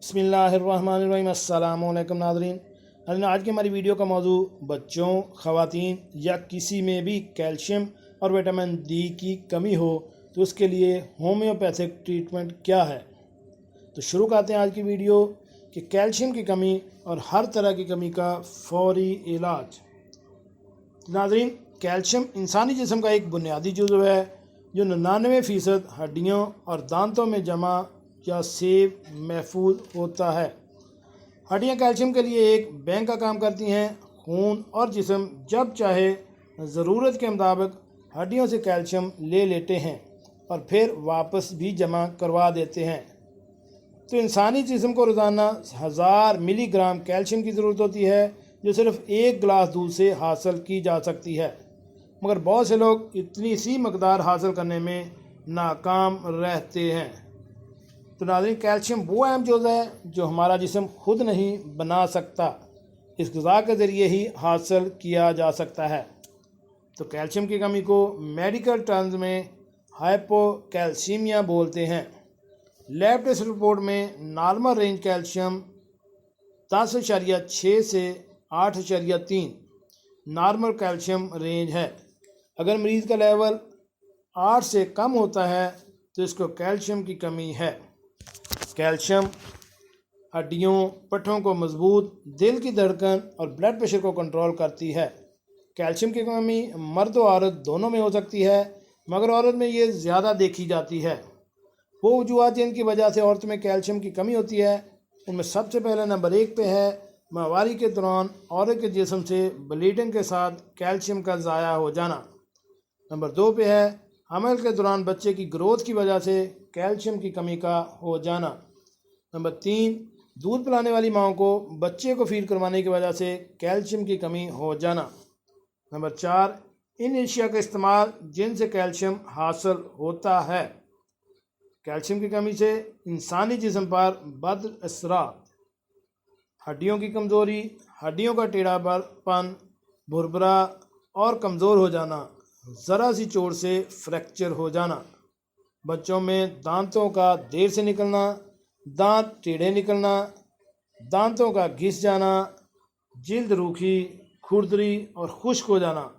बिस्मिल्लाहिर्रहमानिर्रहीम। अस्सलामु अलैकुम नाज़रीन। आज की हमारी वीडियो का मौजू बच्चों, ख़वातीन या किसी में भी कैल्शियम और विटामिन डी की कमी हो तो उसके लिए होम्योपैथिक ट्रीटमेंट क्या है। तो शुरू करते हैं आज की वीडियो कि कैल्शियम की कमी और हर तरह की कमी का फौरी इलाज। नाज़रीन, कैल्शियम इंसानी जिस्म का एक बुनियादी जुज़व है जो 99% हड्डियों और दांतों में जमा या सेव महफूज होता है। हड्डियां कैल्शियम के लिए एक बैंक का काम करती हैं। खून और जिस्म जब चाहे ज़रूरत के मुताबिक हड्डियों से कैल्शियम ले लेते हैं और फिर वापस भी जमा करवा देते हैं। तो इंसानी जिस्म को रोज़ाना 1000 मिलीग्राम कैल्शियम की ज़रूरत होती है जो सिर्फ एक गिलास दूध से हासिल की जा सकती है, मगर बहुत से लोग इतनी सी मकदार हासिल करने में नाकाम रहते हैं। तो नाज़रीन, कैल्शियम वो अहम जुज़ है जो हमारा जिस्म खुद नहीं बना सकता, इस ग़िज़ा के ज़रिए ही हासिल किया जा सकता है। तो कैल्शियम की कमी को मेडिकल टर्म्स में हाइपोकैल्सीमिया बोलते हैं। लैब टेस्ट रिपोर्ट में नॉर्मल रेंज कैल्शियम 10.6 से 8.3 नॉर्मल कैल्शियम रेंज है। अगर मरीज़ का लेवल 8 से कम होता है तो इसको कैल्शियम की कमी है। कैल्शियम हड्डियों, पट्ठों को मजबूत, दिल की धड़कन और ब्लड प्रेशर को कंट्रोल करती है। कैल्शियम की कमी मर्द और औरत दोनों में हो सकती है, मगर औरत में ये ज़्यादा देखी जाती है। वो वजूहात जिनकी वजह से औरत में कैल्शियम की कमी होती है, उनमें सबसे पहले नंबर 1 पे है माहवारी के दौरान औरत के जिस्म से ब्लीडिंग के साथ कैल्शियम का ज़ाया हो जाना। नंबर 2 पे है हमल के दौरान बच्चे की ग्रोथ की वजह से कैल्शियम की कमी का हो जाना। नंबर 3, दूध पिलाने वाली माओं को बच्चे को फीड करवाने की वजह से कैल्शियम की कमी हो जाना। नंबर 4, इन एशिया का इस्तेमाल जिनसे कैल्शियम हासिल होता है। कैल्शियम की कमी से इंसानी जिस्म पर बद असरात, हड्डियों की कमज़ोरी, हड्डियों का टेढ़ापन, भुरभुरा और कमज़ोर हो जाना, ज़रा सी चोट से फ्रैक्चर हो जाना, बच्चों में दांतों का देर से निकलना, दांत टेढ़े निकलना, दांतों का घिस जाना, जिल्द रूखी, खुरदरी और खुश्क हो जाना,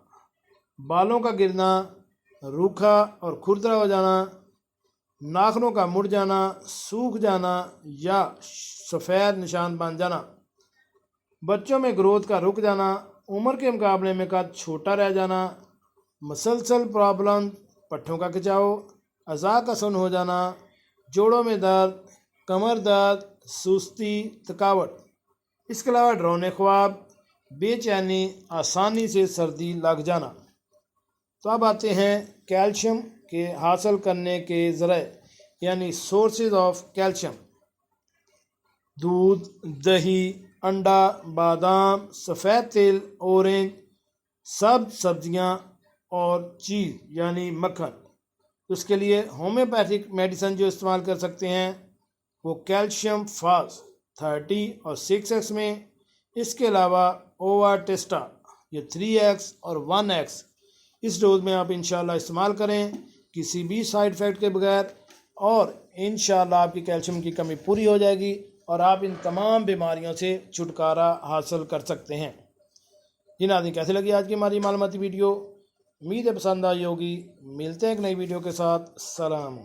बालों का गिरना, रूखा और खुरदरा हो जाना, नाखूनों का मुड़ जाना, सूख जाना या सफ़ेद निशान बन जाना, बच्चों में ग्रोथ का रुक जाना, उम्र के मुकाबले में कद छोटा रह जाना, मसलसल प्रॉब्लम, पट्ठों का खिंचाव, अज़ा का सुन्न हो जाना, जोड़ों में दर्द, कमर दर्द, सुस्ती, थकावट, इसके अलावा डरावने ख्वाब, बेचैनी, आसानी से सर्दी लग जाना। तो अब आते हैं कैल्शियम के हासिल करने के ज़रिए यानी सोर्सेज ऑफ कैल्शियम। दूध, दही, अंडा, बादाम, सफ़ेद तिल, ऑरेंज, सब्जियां और चीज़ यानी मक्खन। उसके लिए होम्योपैथिक मेडिसिन जो इस्तेमाल कर सकते हैं वो कैल्शियम फास्ट 30 और 6x में, इसके अलावा ओवा टेस्टा ये 3x और 1x इस डोज में आप इंशाल्लाह इस्तेमाल करें किसी भी साइड इफ़ेक्ट के बगैर, और इंशाल्लाह आपकी कैल्शियम की कमी पूरी हो जाएगी और आप इन तमाम बीमारियों से छुटकारा हासिल कर सकते हैं। जी नाज़रीन, कैसे लगी आज की हमारी मालूमाती वीडियो? उम्मीद है पसंद आई होगी। मिलते हैं एक नई वीडियो के साथ। सलाम।